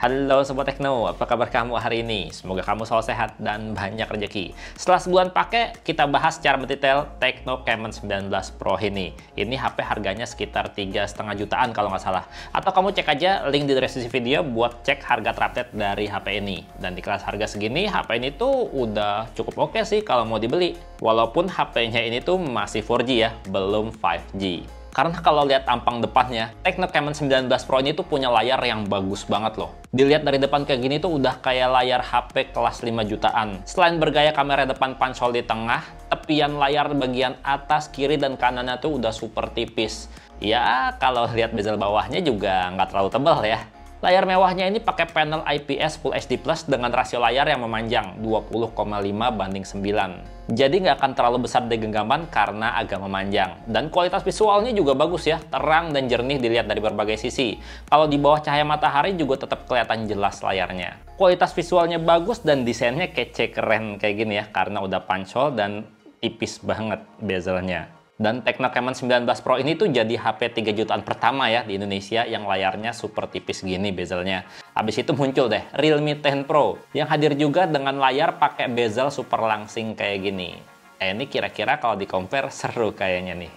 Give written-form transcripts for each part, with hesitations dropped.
Halo Sobat Tekno, apa kabar kamu hari ini? Semoga kamu selalu sehat dan banyak rezeki. Setelah sebulan pakai, kita bahas secara mendetail Tecno Camon 19 Pro ini. Ini HP harganya sekitar 3,5 jutaan kalau nggak salah. Atau kamu cek aja link di deskripsi video buat cek harga terupdate dari HP ini. Dan di kelas harga segini, HP ini tuh udah cukup oke sih kalau mau dibeli. Walaupun HP-nya ini tuh masih 4G ya, belum 5G. Karena kalau lihat tampang depannya, Tecno Camon 19 Pro ini tuh punya layar yang bagus banget loh. Dilihat dari depan kayak gini tuh udah kayak layar HP kelas 5 jutaan. Selain bergaya kamera depan punch-hole di tengah, tepian layar bagian atas, kiri, dan kanannya tuh udah super tipis. Ya, kalau lihat bezel bawahnya juga nggak terlalu tebal ya. Layar mewahnya ini pakai panel IPS Full HD Plus dengan rasio layar yang memanjang 20,5:9. Jadi nggak akan terlalu besar di genggaman karena agak memanjang. Dan kualitas visualnya juga bagus ya, terang dan jernih dilihat dari berbagai sisi. Kalau di bawah cahaya matahari juga tetap kelihatan jelas layarnya. Kualitas visualnya bagus dan desainnya kece keren kayak gini ya, karena udah punch hole dan tipis banget bezelnya. Dan Tecno Camon 19 Pro ini tuh jadi HP 3 jutaan pertama ya di Indonesia yang layarnya super tipis gini bezelnya. Habis itu muncul deh Realme 10 Pro yang hadir juga dengan layar pakai bezel super langsing kayak gini. Ini kira-kira kalau di-compare seru kayaknya nih.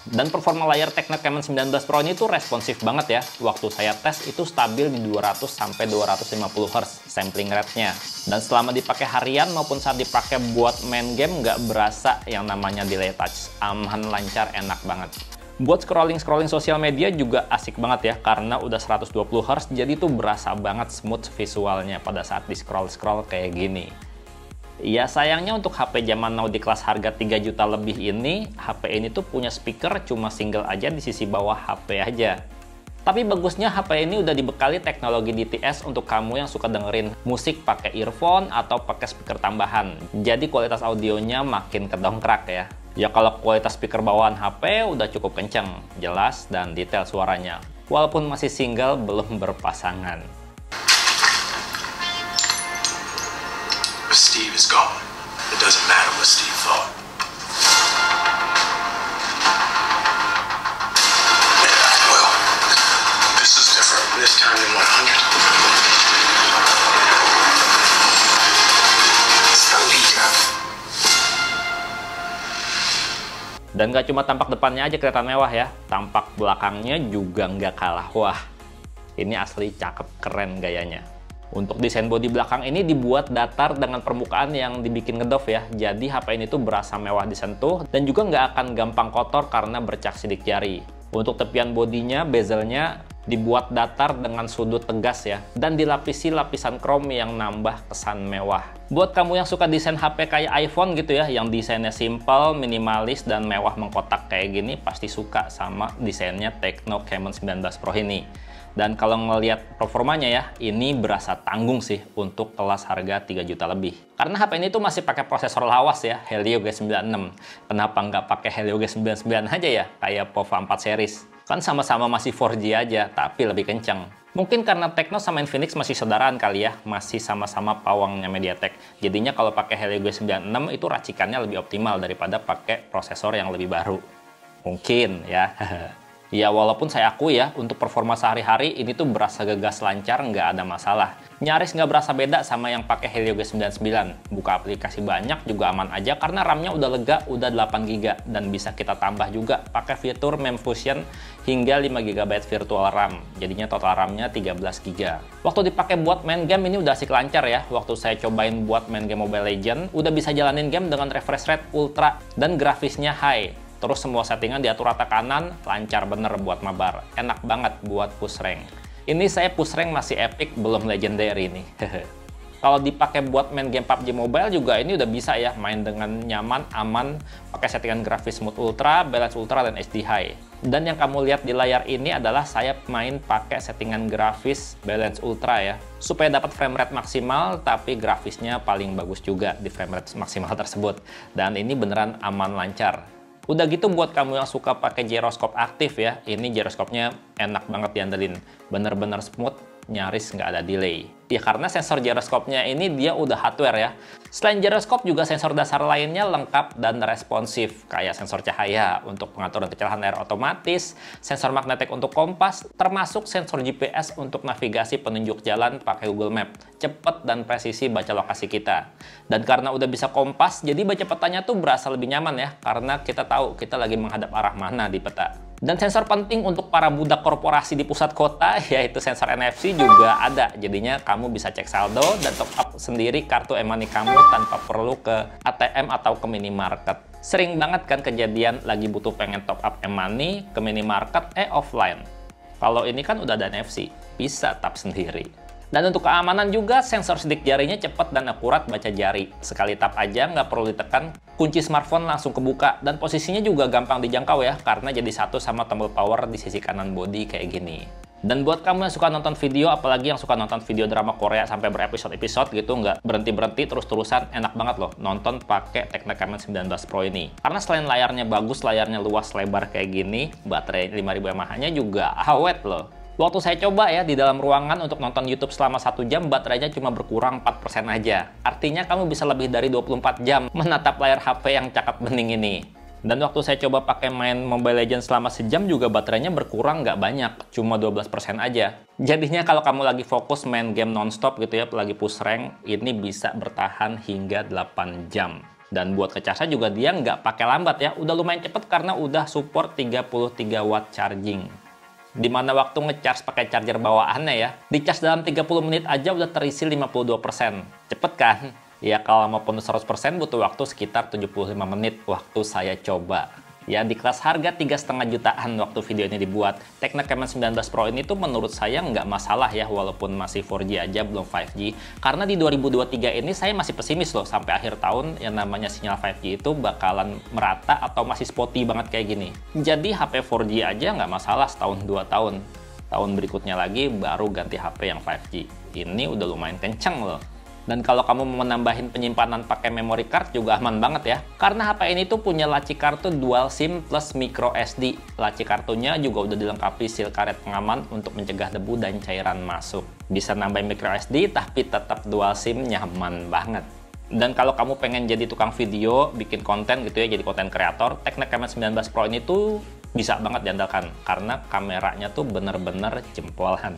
Dan performa layar Tecno Camon 19 Pro ini tuh responsif banget ya. Waktu saya tes itu stabil di 200 sampai 250 Hz sampling rate-nya. Dan selama dipakai harian maupun saat dipakai buat main game nggak berasa yang namanya delay touch. Aman, lancar, enak banget. Buat scrolling sosial media juga asik banget ya, karena udah 120 Hz, jadi tuh berasa banget smooth visualnya pada saat di-scroll kayak gini. Ya sayangnya untuk HP zaman now di kelas harga 3 juta lebih ini, HP ini tuh punya speaker cuma single aja di sisi bawah HP aja. Tapi bagusnya HP ini udah dibekali teknologi DTS untuk kamu yang suka dengerin musik pakai earphone atau pakai speaker tambahan. Jadi kualitas audionya makin kedongkrak ya. Ya kalau kualitas speaker bawaan HP udah cukup kenceng, jelas dan detail suaranya. Walaupun masih single, belum berpasangan. Steve is gone. It doesn't matter what Steve thought. Yeah, well, this is different. This time in 100. It's the leader. Dan gak cuma tampak depannya aja kelihatan mewah ya, tampak belakangnya juga nggak kalah wah. Ini asli cakep, keren gayanya. Untuk desain bodi belakang ini dibuat datar dengan permukaan yang dibikin ngedove ya. Jadi HP ini tuh berasa mewah disentuh dan juga nggak akan gampang kotor karena bercak sidik jari. Untuk tepian bodinya, bezelnya dibuat datar dengan sudut tegas ya. Dan dilapisi lapisan chrome yang nambah kesan mewah. Buat kamu yang suka desain HP kayak iPhone gitu ya, yang desainnya simple, minimalis, dan mewah mengkotak kayak gini, pasti suka sama desainnya Tecno Camon 19 Pro ini. Dan kalau ngelihat performanya ya, ini berasa tanggung sih untuk kelas harga 3 juta lebih. Karena HP ini tuh masih pakai prosesor lawas ya, Helio G96. Kenapa nggak pakai Helio G99 aja ya, kayak POVA 4 series? Kan sama-sama masih 4G aja, tapi lebih kencang. Mungkin karena Tecno sama Infinix masih saudaraan kali ya, masih sama-sama pawangnya MediaTek. Jadinya kalau pakai Helio G96 itu racikannya lebih optimal daripada pakai prosesor yang lebih baru. Mungkin ya. Ya walaupun saya akui ya, untuk performa sehari-hari ini tuh berasa gegas lancar, nggak ada masalah. Nyaris nggak berasa beda sama yang pakai Helio G99. Buka aplikasi banyak juga aman aja karena RAM-nya udah lega, udah 8GB. Dan bisa kita tambah juga pakai fitur memfusion hingga 5GB virtual RAM. Jadinya total RAM-nya 13GB. Waktu dipakai buat main game ini udah asik lancar ya. Waktu saya cobain buat main game Mobile Legends, udah bisa jalanin game dengan refresh rate ultra dan grafisnya high. Terus semua settingan diatur rata kanan, lancar bener buat mabar. Enak banget buat push rank. Ini saya push rank masih epic, belum legendary nih. Kalau dipakai buat main game PUBG Mobile juga ini udah bisa ya, main dengan nyaman, aman, pakai settingan grafis smooth ultra, balance ultra, dan HD high. Dan yang kamu lihat di layar ini adalah saya main pakai settingan grafis balance ultra ya, supaya dapat frame rate maksimal, tapi grafisnya paling bagus juga di frame rate maksimal tersebut. Dan ini beneran aman lancar. Udah gitu buat kamu yang suka pakai gyroscope aktif ya, ini gyroscope-nya enak banget diandelin. Bener-bener smooth, nyaris nggak ada delay. Ya karena sensor gyroscope-nya ini dia udah hardware ya. Selain gyroscope juga sensor dasar lainnya lengkap dan responsif, kayak sensor cahaya untuk pengaturan kecerahan layar otomatis, sensor magnetik untuk kompas, termasuk sensor GPS untuk navigasi penunjuk jalan pakai Google Map. Cepet dan presisi baca lokasi kita. Dan karena udah bisa kompas, jadi baca petanya tuh berasa lebih nyaman ya, karena kita tahu kita lagi menghadap arah mana di peta. Dan sensor penting untuk para budak korporasi di pusat kota, yaitu sensor NFC juga ada. Jadinya kamu bisa cek saldo dan top up sendiri kartu e-money kamu tanpa perlu ke ATM atau ke minimarket. Sering banget kan kejadian lagi butuh pengen top up e-money ke minimarket, offline. Kalau ini kan udah ada NFC, bisa tap sendiri. Dan untuk keamanan juga, sensor sidik jarinya cepat dan akurat baca jari. Sekali tap aja, nggak perlu ditekan, kunci smartphone langsung kebuka. Dan posisinya juga gampang dijangkau ya, karena jadi satu sama tombol power di sisi kanan bodi kayak gini. Dan buat kamu yang suka nonton video, apalagi yang suka nonton video drama Korea sampai berepisode-episode gitu, nggak berhenti-berhenti terus-terusan, enak banget loh nonton pakai Tecno Camon 19 Pro ini. Karena selain layarnya bagus, layarnya luas lebar kayak gini, baterai 5000 mAh-nya juga awet loh. Waktu saya coba ya di dalam ruangan untuk nonton YouTube selama 1 jam, baterainya cuma berkurang 4% aja. Artinya kamu bisa lebih dari 24 jam menatap layar HP yang cakep bening ini. Dan waktu saya coba pakai main Mobile Legends selama sejam juga baterainya berkurang nggak banyak, cuma 12% aja. Jadinya kalau kamu lagi fokus main game nonstop gitu ya, lagi push rank, ini bisa bertahan hingga 8 jam. Dan buat ngecasnya juga dia nggak pakai lambat ya, udah lumayan cepet karena udah support 33 watt charging. Dimana waktu ngecharge pakai charger bawaannya ya, dicas dalam 30 menit aja udah terisi 52%. Cepet kan? Ya kalau mau penuh 100% butuh waktu sekitar 75 menit waktu saya coba. Ya di kelas harga 3,5 jutaan waktu video ini dibuat. Tecno Camon 19 Pro ini tuh menurut saya nggak masalah ya, walaupun masih 4G aja belum 5G. Karena di 2023 ini saya masih pesimis loh, sampai akhir tahun yang namanya sinyal 5G itu bakalan merata atau masih spotty banget kayak gini. Jadi HP 4G aja nggak masalah setahun 2 tahun. Tahun berikutnya lagi baru ganti HP yang 5G. Ini udah lumayan kenceng loh. Dan kalau kamu mau menambahin penyimpanan pakai memory card juga aman banget ya. Karena HP ini tuh punya laci kartu dual SIM plus micro SD. Laci kartunya juga udah dilengkapi seal karet pengaman untuk mencegah debu dan cairan masuk. Bisa nambahin micro SD tapi tetap dual SIM, nyaman banget. Dan kalau kamu pengen jadi tukang video, bikin konten gitu ya, jadi konten kreator, Tecno Camon 19 Pro ini tuh bisa banget diandalkan. Karena kameranya tuh bener-bener jempolan.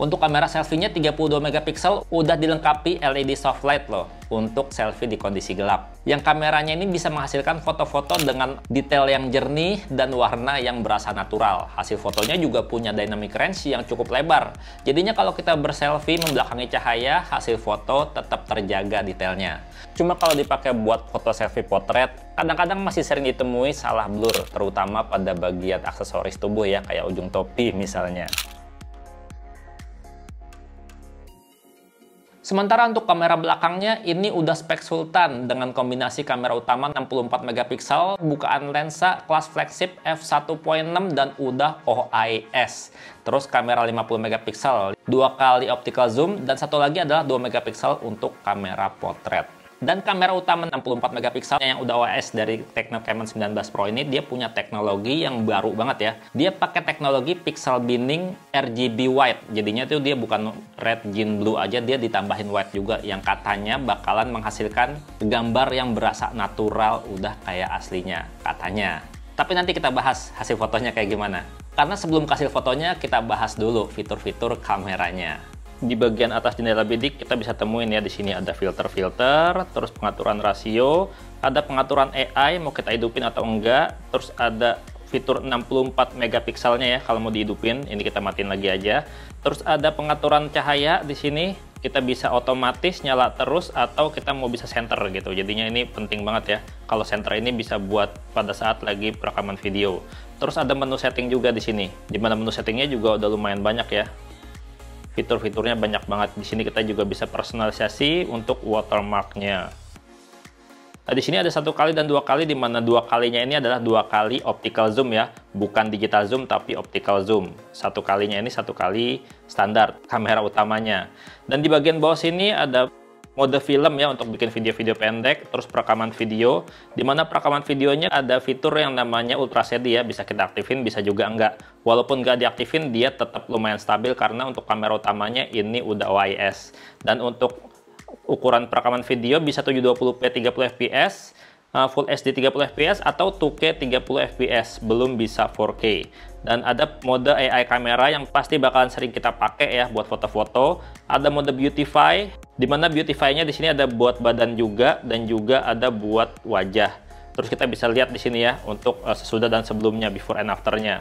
Untuk kamera selfie-nya 32 megapiksel udah dilengkapi LED soft light loh untuk selfie di kondisi gelap. Yang kameranya ini bisa menghasilkan foto-foto dengan detail yang jernih dan warna yang berasa natural. Hasil fotonya juga punya dynamic range yang cukup lebar. Jadinya kalau kita berselfie membelakangi cahaya, hasil foto tetap terjaga detailnya. Cuma kalau dipakai buat foto selfie potret, kadang-kadang masih sering ditemui salah blur, terutama pada bagian aksesoris tubuh ya, kayak ujung topi misalnya. Sementara untuk kamera belakangnya ini udah spek sultan dengan kombinasi kamera utama 64 megapiksel, bukaan lensa kelas flagship f1.6 dan udah OIS. Terus kamera 50 megapiksel, 2 kali optical zoom, dan satu lagi adalah 2 megapiksel untuk kamera potret. Dan kamera utama 64 megapiksel yang udah OIS dari Tecno Camon 19 Pro ini, dia punya teknologi yang baru banget ya. Dia pakai teknologi pixel binning RGB white. Jadinya tuh dia bukan red, green, blue aja, dia ditambahin white juga yang katanya bakalan menghasilkan gambar yang berasa natural, udah kayak aslinya katanya. Tapi nanti kita bahas hasil fotonya kayak gimana. Karena sebelum hasil fotonya kita bahas dulu fitur-fitur kameranya. Di bagian atas jendela bidik kita bisa temuin ya, di sini ada filter-filter, terus pengaturan rasio, ada pengaturan AI mau kita hidupin atau enggak, terus ada fitur 64 megapikselnya ya kalau mau dihidupin, ini kita matiin lagi aja. Terus ada pengaturan cahaya di sini, kita bisa otomatis nyala terus atau kita mau bisa center gitu. Jadinya ini penting banget ya. Kalau center ini bisa buat pada saat lagi perekaman video. Terus ada menu setting juga di sini. Di mana menu settingnya juga udah lumayan banyak ya. Fitur-fiturnya banyak banget. Di sini kita juga bisa personalisasi untuk watermarknya. Nah, di sini ada 1 kali dan 2 kali, di mana 2 kalinya ini adalah 2 kali optical zoom ya, bukan digital zoom tapi optical zoom. 1 kalinya ini 1 kali standar kamera utamanya. Dan di bagian bawah sini ada mode film ya untuk bikin video-video pendek, terus perekaman video, dimana perekaman videonya ada fitur yang namanya Ultra Steady ya, bisa kita aktifin, bisa juga enggak. Walaupun nggak diaktifin, dia tetap lumayan stabil karena untuk kamera utamanya ini udah OIS. Dan untuk ukuran perekaman video bisa 720p 30 fps, Full HD 30 fps atau 2K 30 fps, belum bisa 4K. Dan ada mode AI kamera yang pasti bakalan sering kita pakai ya buat foto-foto. Ada mode Beautify, di mana Beautify-nya di sini ada buat badan juga dan juga ada buat wajah. Terus kita bisa lihat di sini ya untuk sesudah dan sebelumnya, before and after-nya.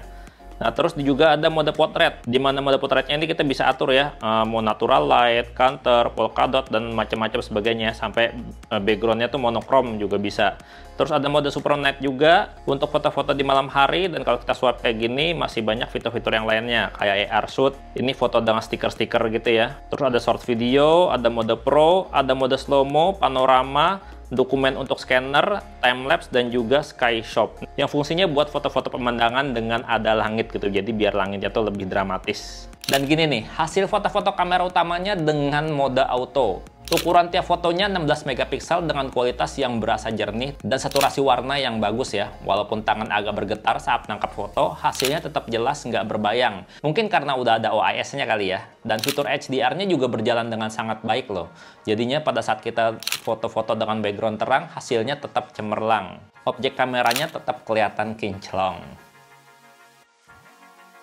Nah, terus juga ada mode portrait, di mana mode portraitnya ini kita bisa atur ya, mau natural light, counter, polka dot, dan macam-macam sebagainya, sampai backgroundnya tuh monokrom juga bisa. Terus ada mode super night juga untuk foto-foto di malam hari, dan kalau kita swipe kayak gini masih banyak fitur-fitur yang lainnya kayak AR shoot, ini foto dengan stiker-stiker gitu ya. Terus ada short video, ada mode pro, ada mode slow mo, panorama, dokumen untuk scanner, timelapse, dan juga sky shot yang fungsinya buat foto-foto pemandangan dengan ada langit gitu, jadi biar langitnya tuh lebih dramatis. Dan gini nih, hasil foto-foto kamera utamanya dengan mode auto. Ukuran tiap fotonya 16 megapiksel dengan kualitas yang berasa jernih dan saturasi warna yang bagus ya. Walaupun tangan agak bergetar saat nangkap foto, hasilnya tetap jelas nggak berbayang. Mungkin karena udah ada OIS-nya kali ya. Dan fitur HDR-nya juga berjalan dengan sangat baik loh. Jadinya pada saat kita foto-foto dengan background terang, hasilnya tetap cemerlang. Objek kameranya tetap kelihatan kinclong.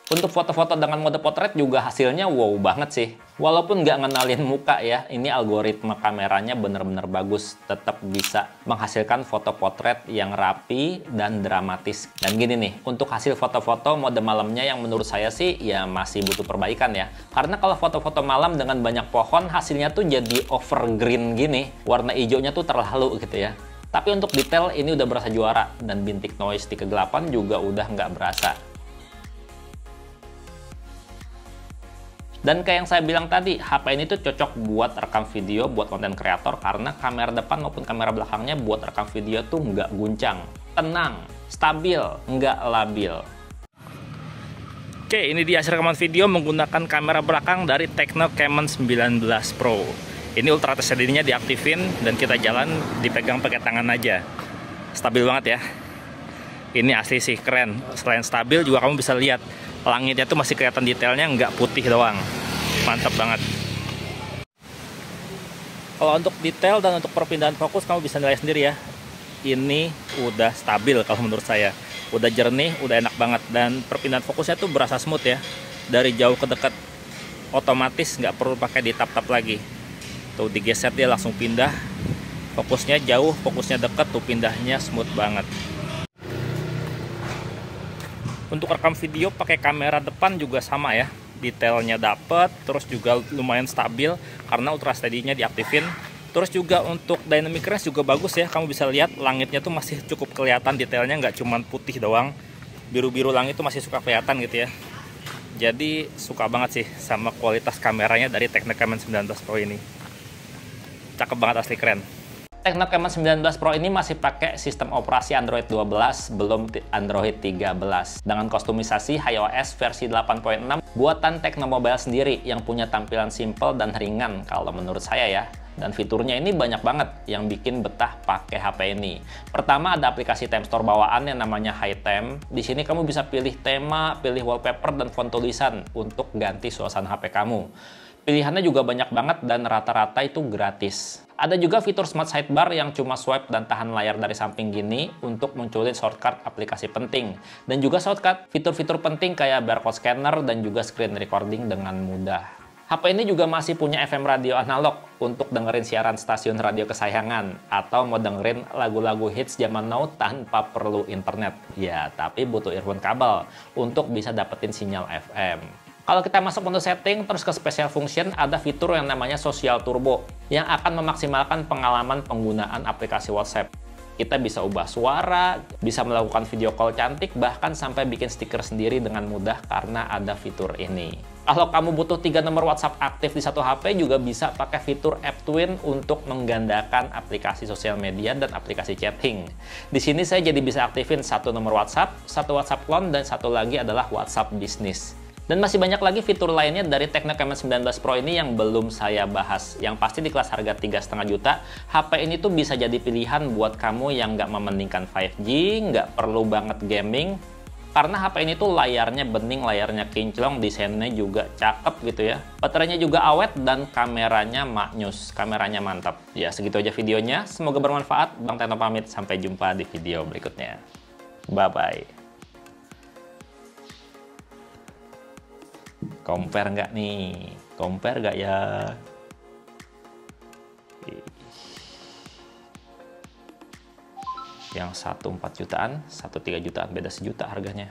Untuk foto-foto dengan mode potret juga hasilnya wow banget sih. Walaupun nggak ngenalin muka ya, ini algoritma kameranya bener-bener bagus. Tetap bisa menghasilkan foto potret yang rapi dan dramatis. Dan gini nih, untuk hasil foto-foto mode malamnya yang menurut saya sih ya masih butuh perbaikan ya. Karena kalau foto-foto malam dengan banyak pohon, hasilnya tuh jadi overgreen gini. Warna hijaunya tuh terlalu gitu ya. Tapi untuk detail ini udah berasa juara. Dan bintik noise di kegelapan juga udah nggak berasa. Dan kayak yang saya bilang tadi, HP ini tuh cocok buat rekam video, buat konten kreator, karena kamera depan maupun kamera belakangnya buat rekam video tuh nggak guncang, tenang, stabil, nggak labil. Oke, ini dia hasil rekaman video menggunakan kamera belakang dari Tecno Camon 19 Pro. Ini Ultra Steady-nya diaktifin dan kita jalan dipegang pakai tangan aja. Stabil banget ya. Ini asli sih keren. Selain stabil juga kamu bisa lihat langitnya tuh masih kelihatan detailnya, nggak putih doang. Mantap banget. Kalau untuk detail dan untuk perpindahan fokus kamu bisa nilai sendiri ya. Ini udah stabil kalau menurut saya. Udah jernih, udah enak banget. Dan perpindahan fokusnya tuh berasa smooth ya. Dari jauh ke dekat otomatis, nggak perlu pakai ditap-tap lagi. Tuh digeser dia langsung pindah. Fokusnya jauh, fokusnya dekat, tuh pindahnya smooth banget. Untuk rekam video pakai kamera depan juga sama ya, detailnya dapet, terus juga lumayan stabil karena Ultra Steady-nya diaktifin. Terus juga untuk dynamic range juga bagus ya, kamu bisa lihat langitnya tuh masih cukup kelihatan detailnya, nggak cuman putih doang, biru-biru langit tuh masih suka kelihatan gitu ya. Jadi suka banget sih sama kualitas kameranya dari Tecno Camon 19 Pro ini. Cakep banget, asli keren. Tecno Camon 19 Pro ini masih pakai sistem operasi Android 12, belum Android 13. Dengan kustomisasi HiOS versi 8.6 buatan Tecno Mobile sendiri yang punya tampilan simple dan ringan kalau menurut saya ya. Dan fiturnya ini banyak banget yang bikin betah pakai HP ini. Pertama ada aplikasi Time Store bawaan yang namanya HiTem. Di sini kamu bisa pilih tema, pilih wallpaper dan font tulisan untuk ganti suasana HP kamu. Pilihannya juga banyak banget dan rata-rata itu gratis. Ada juga fitur Smart Sidebar yang cuma swipe dan tahan layar dari samping gini untuk munculin shortcut aplikasi penting. Dan juga shortcut fitur-fitur penting kayak barcode scanner dan juga screen recording dengan mudah. HP ini juga masih punya FM radio analog untuk dengerin siaran stasiun radio kesayangan atau mau dengerin lagu-lagu hits zaman now tanpa perlu internet. Ya, tapi butuh earphone kabel untuk bisa dapetin sinyal FM. Kalau kita masuk menu setting, terus ke special function, ada fitur yang namanya Social Turbo yang akan memaksimalkan pengalaman penggunaan aplikasi WhatsApp. Kita bisa ubah suara, bisa melakukan video call cantik, bahkan sampai bikin stiker sendiri dengan mudah karena ada fitur ini. Kalau kamu butuh 3 nomor WhatsApp aktif di satu HP, juga bisa pakai fitur App Twin untuk menggandakan aplikasi sosial media dan aplikasi chatting. Di sini saya jadi bisa aktifin 1 nomor WhatsApp, 1 WhatsApp Clone, dan 1 lagi adalah WhatsApp Business. Dan masih banyak lagi fitur lainnya dari Tecno Camon 19 Pro ini yang belum saya bahas. Yang pasti di kelas harga 3,5 juta, HP ini tuh bisa jadi pilihan buat kamu yang nggak mementingkan 5G, nggak perlu banget gaming. Karena HP ini tuh layarnya bening, layarnya kinclong, desainnya juga cakep gitu ya. Baterainya juga awet dan kameranya maknyus, kameranya mantap. Ya segitu aja videonya, semoga bermanfaat. Bang Tekno pamit, sampai jumpa di video berikutnya. Bye-bye. Compare nggak nih? Compare nggak ya? Yang satu 4 jutaan, satu 3 jutaan, beda sejuta harganya.